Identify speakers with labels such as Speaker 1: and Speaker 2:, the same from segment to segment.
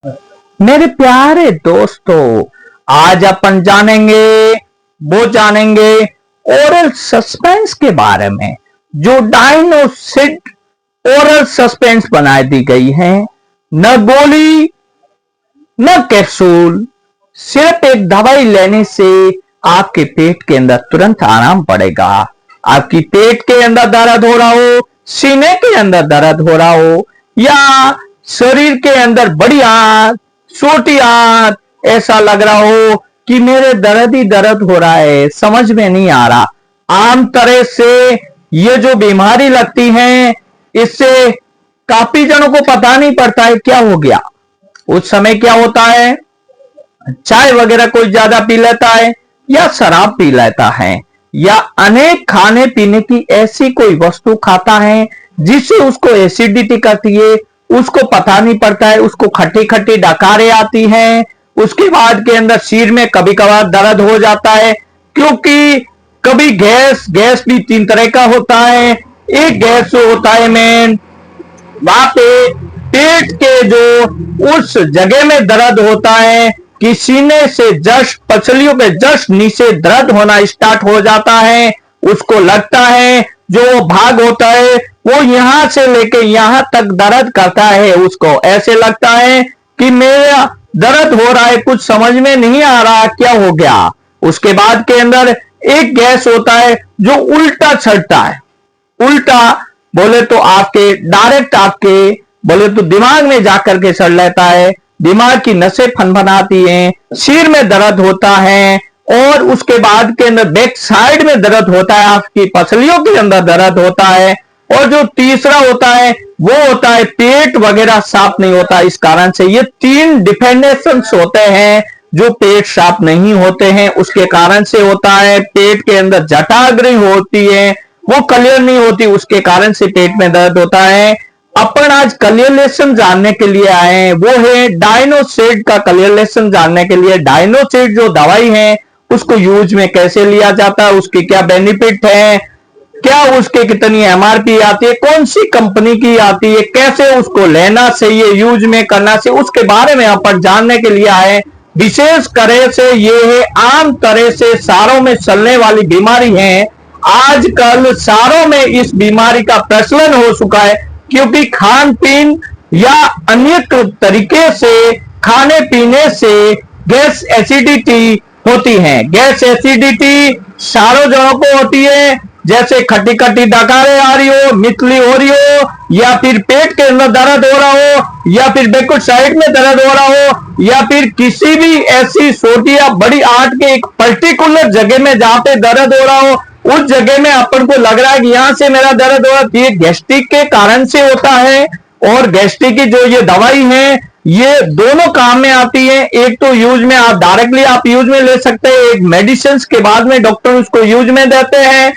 Speaker 1: मेरे प्यारे दोस्तों, आज अपन जानेंगे ओरल सस्पेंस के बारे में। जो डाइनोसिड ओरल सस्पेंस बना दी गई है, न गोली न कैप्सूल, सिर्फ एक दवाई लेने से आपके पेट के अंदर तुरंत आराम पड़ेगा। आपकी पेट के अंदर दर्द हो रहा हो, सीने के अंदर दर्द हो रहा हो, या शरीर के अंदर बड़ी आंत, छोटी आंत, ऐसा लग रहा हो कि मेरे दर्द ही दर्द हो रहा है, समझ में नहीं आ रहा। आम तरह से ये जो बीमारी लगती है, इससे काफी जनों को पता नहीं पड़ता है क्या हो गया। उस समय क्या होता है, चाय वगैरह कोई ज्यादा पी लेता है, या शराब पी लेता है, या अनेक खाने पीने की ऐसी कोई वस्तु खाता है जिससे उसको एसिडिटी करती है। उसको पता नहीं पड़ता है, उसको खट्टी खट्टी डकारें आती हैं। उसके बाद के अंदर सिर में कभी कभार दर्द हो जाता है, क्योंकि कभी गैस भी 3 तरह का होता है। एक गैस जो होता है मेन, वहां पे पेट के जो उस जगह में दर्द होता है कि सीने से जस्ट पसलियों पे जस्ट नीचे दर्द होना स्टार्ट हो जाता है। उसको लगता है जो भाग होता है वो यहां से लेके यहां तक दर्द करता है। उसको ऐसे लगता है कि मेरा दर्द हो रहा है, कुछ समझ में नहीं आ रहा क्या हो गया। उसके बाद के अंदर एक गैस होता है जो उल्टा चढ़ता है। उल्टा बोले तो आपके डायरेक्ट आपके बोले तो दिमाग में जाकर के सड़ लेता है। दिमाग की नसें फनफनाती हैं, सिर में दर्द होता है, और उसके बाद के अंदर बैक साइड में दर्द होता है, आपकी पसलियों के अंदर दर्द होता है। और जो तीसरा होता है वो होता है पेट वगैरह साफ नहीं होता। इस कारण से ये 3 डिफेंडेशंस होते हैं जो पेट साफ नहीं होते हैं, उसके कारण से होता है। पेट के अंदर जठाग्रह होती है, वो क्लियर नहीं होती, उसके कारण से पेट में दर्द होता है। अपन आज क्लियरलेशन जानने के लिए आए हैं, वो है डाइनोसिड का क्लियरलेशन जानने के लिए। डाइनोसिड जो दवाई है उसको यूज में कैसे लिया जाता है, उसके क्या बेनिफिट है, क्या उसके कितनी एमआरपी आती है, कौन सी कंपनी की आती है, कैसे उसको लेना चाहिए, यूज में करना चाहिए, उसके बारे में अपन जानने के लिए आए। विशेष करे से ये है आम तरह से सारों में चलने वाली बीमारी है। आजकल सारों में इस बीमारी का प्रचलन हो चुका है, क्योंकि खान पीन या अन्य तरीके से खाने पीने से गैस एसिडिटी होती है। गैस एसिडिटी सारों जनों को होती है, जैसे खट्टी खट्टी डकारें आ रही हो, मितली हो रही हो, या फिर पेट के अंदर दर्द हो रहा हो, या फिर बैकवर्ड साइड में दर्द हो रहा हो, या फिर किसी भी ऐसी छोटी या बड़ी आंत के एक पर्टिकुलर जगह में जहां पे दर्द हो रहा हो, उस जगह में अपन को लग रहा है कि यहां से मेरा दर्द हो रहा है। ये गैस्ट्रिक के कारण से होता है। और गैस्ट्रिक की जो ये दवाई है ये दोनों काम में आती है। एक तो यूज में आप डायरेक्टली आप यूज में ले सकते हैं, एक मेडिसिन के बाद में डॉक्टर उसको यूज में देते हैं।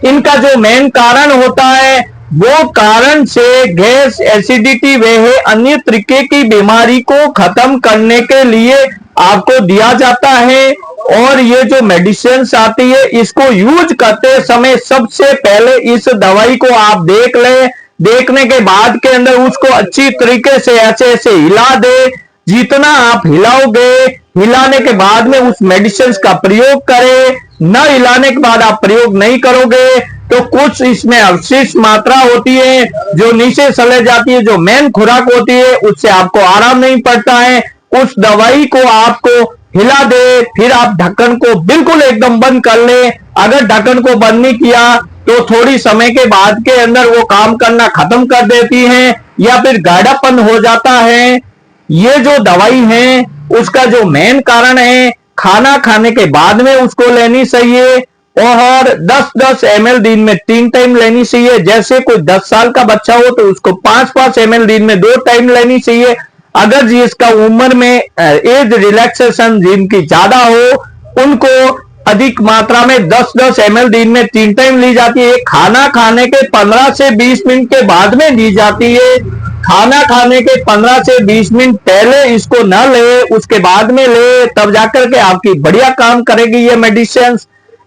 Speaker 1: इनका जो मेन कारण होता है वो कारण से गैस एसिडिटी वह अन्य तरीके की बीमारी को खत्म करने के लिए आपको दिया जाता है। और ये जो मेडिसिन आती है इसको यूज करते समय सबसे पहले इस दवाई को आप देख ले। देखने के बाद के अंदर उसको अच्छी तरीके से ऐसे ऐसे हिला दे। जितना आप हिलाओगे, हिलाने के बाद में उस मेडिसिन का प्रयोग करें। न हिलाने के बाद आप प्रयोग नहीं करोगे तो कुछ इसमें अवशिष्ट मात्रा होती है जो नीचे चले जाती है, जो मेन खुराक होती है उससे आपको आराम नहीं पड़ता है। उस दवाई को आपको हिला दे, फिर आप ढक्कन को बिल्कुल एकदम बंद कर ले। अगर ढक्कन को बंद नहीं किया तो थोड़ी समय के बाद के अंदर वो काम करना खत्म कर देती है, या फिर गाढ़ापन हो जाता है। ये जो दवाई है उसका जो मेन कारण है खाना खाने के बाद में उसको लेनी चाहिए, और 10-10 ml दिन में 3 टाइम लेनी चाहिए। जैसे कोई 10 साल का बच्चा हो तो उसको 5-5 ml दिन में 2 टाइम लेनी चाहिए। अगर जिसका उम्र में एज रिलैक्सेशन जिनकी ज्यादा हो उनको अधिक मात्रा में 10-10 ml दिन में 3 टाइम ली जाती है। खाना खाने के 15 से 20 मिनट के बाद में ली जाती है। खाना खाने के 15 से 20 मिनट पहले इसको न ले, उसके बाद में ले, तब जाकर के आपकी बढ़िया काम करेगी ये मेडिसिन।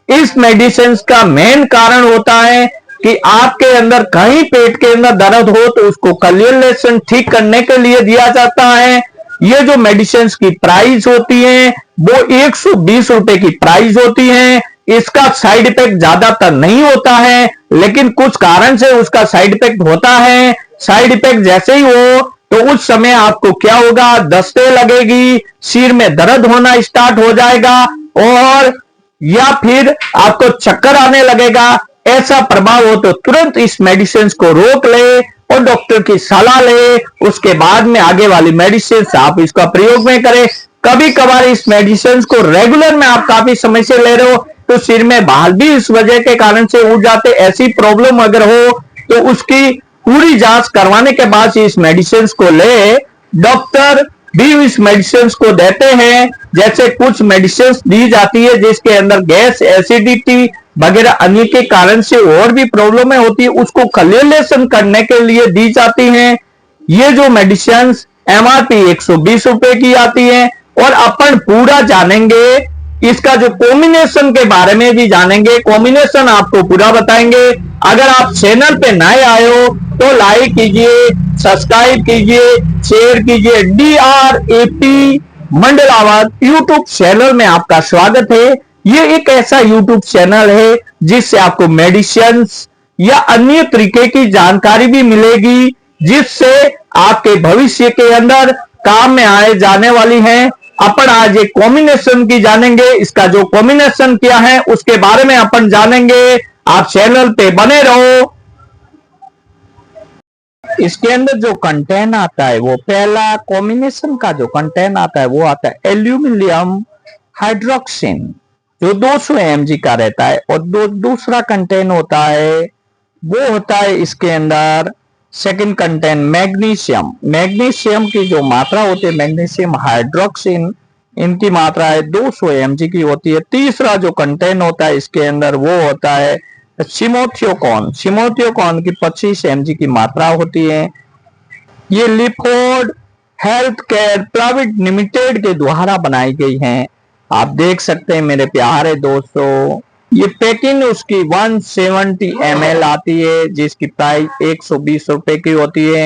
Speaker 1: इस मेडिसिन का मेन कारण होता है कि आपके अंदर कहीं पेट के अंदर दर्द हो तो उसको क्लियरलेशन ठीक करने के लिए दिया जाता है। ये जो मेडिसिन की प्राइस होती है वो 120 रुपए की प्राइस होती है। इसका साइड इफेक्ट ज्यादातर नहीं होता है, लेकिन कुछ कारण से उसका साइड इफेक्ट होता है। साइड इफेक्ट जैसे ही हो तो उस समय आपको क्या होगा, दस्ते लगेगी, सिर में दर्द होना स्टार्ट हो जाएगा, और या फिर आपको चक्कर आने लगेगा। ऐसा प्रभाव हो तो तुरंत इस मेडिसिन को रोक ले और डॉक्टर की सलाह ले। उसके बाद में आगे वाली मेडिसिन आप इसका प्रयोग में करें। कभी कभार इस मेडिसिन को रेगुलर में आप काफी समय से ले रहे हो तो सिर में बाल भी इस वजह के कारण से उठ जाते। ऐसी प्रॉब्लम अगर हो तो उसकी पूरी जांच करवाने के बाद इस मेडिसिन को ले। डॉक्टर भी इस मेडिसिन को देते हैं। जैसे कुछ मेडिसिन दी जाती है जिसके अंदर गैस, एसिडिटी वगैरह अन्य के कारण से और भी प्रॉब्लम होती है, उसको क्लियरेशन करने के लिए दी जाती हैं। ये जो मेडिसिन एमआरपी 120 रुपए की आती है। और अपन पूरा जानेंगे इसका जो कॉम्बिनेशन के बारे में भी जानेंगे। कॉम्बिनेशन आपको पूरा बताएंगे। अगर आप चैनल पे नए आए हो तो लाइक कीजिए, सब्सक्राइब कीजिए, शेयर कीजिए। DRAP मंडलावाद यूट्यूब चैनल में आपका स्वागत है। ये एक ऐसा यूट्यूब चैनल है जिससे आपको मेडिसिन या अन्य तरीके की जानकारी भी मिलेगी, जिससे आपके भविष्य के अंदर काम में आए जाने वाली है। अपन आज एक कॉम्बिनेशन की जानेंगे। इसका जो कॉम्बिनेशन क्या है उसके बारे में अपन जानेंगे। आप चैनल पे बने रहो। इसके अंदर जो कंटेंट आता है वो पहला कॉम्बिनेशन का जो कंटेंट आता है वो आता है एल्यूमिनियम हाइड्रोक्सिन, जो 200 mg का रहता है। और दूसरा कंटेंट होता है वो होता है इसके अंदर सेकंड कंटेंट मैग्नीशियम। मैग्नीशियम की जो मात्रा होती है, मैग्नीशियम हाइड्रोक्सिन, इनकी मात्रा है 200 mg की होती है। तीसरा जो कंटेंट होता है इसके अंदर वो होता है सिमोथियोकॉन। सिमोथियोकॉन की 25 mg की मात्रा होती है। ये Lifford health care private limited के द्वारा बनाई गई हैं। आप देख सकते हैं मेरे प्यारे दोस्तों, ये पैकिंग उसकी 170 ml आती है, जिसकी प्राइस 120 रुपए की होती है।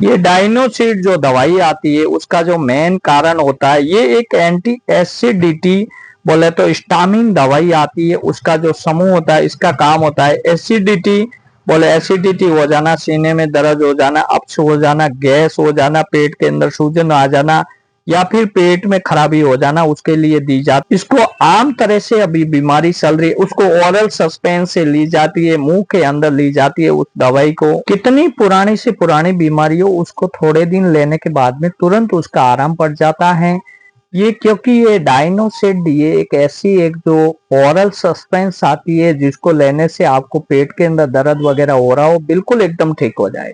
Speaker 1: ये डाइनोसिड जो दवाई आती है उसका जो मेन कारण होता है, ये एक एंटी एसिडिटी बोले तो स्टामिन दवाई आती है। उसका जो समूह होता है, इसका काम होता है एसिडिटी बोले एसिडिटी हो जाना, सीने में दर्द हो जाना, अपच हो जाना, गैस हो जाना, पेट के अंदर सूजन आ जाना, या फिर पेट में खराबी हो जाना, उसके लिए दी जाती। इसको आम तरह से अभी बीमारी चल रही है उसको ओरल सस्पेंस से ली जाती है, मुंह के अंदर ली जाती है उस दवाई को। कितनी पुरानी से पुरानी बीमारी हो उसको थोड़े दिन लेने के बाद में तुरंत उसका आराम पड़ जाता है। ये क्योंकि ये डाइनोसिड ये एक ऐसी एक जो ओरल सस्पेंस आती है जिसको लेने से आपको पेट के अंदर दर्द वगैरह हो रहा हो बिल्कुल एकदम ठीक हो जाए।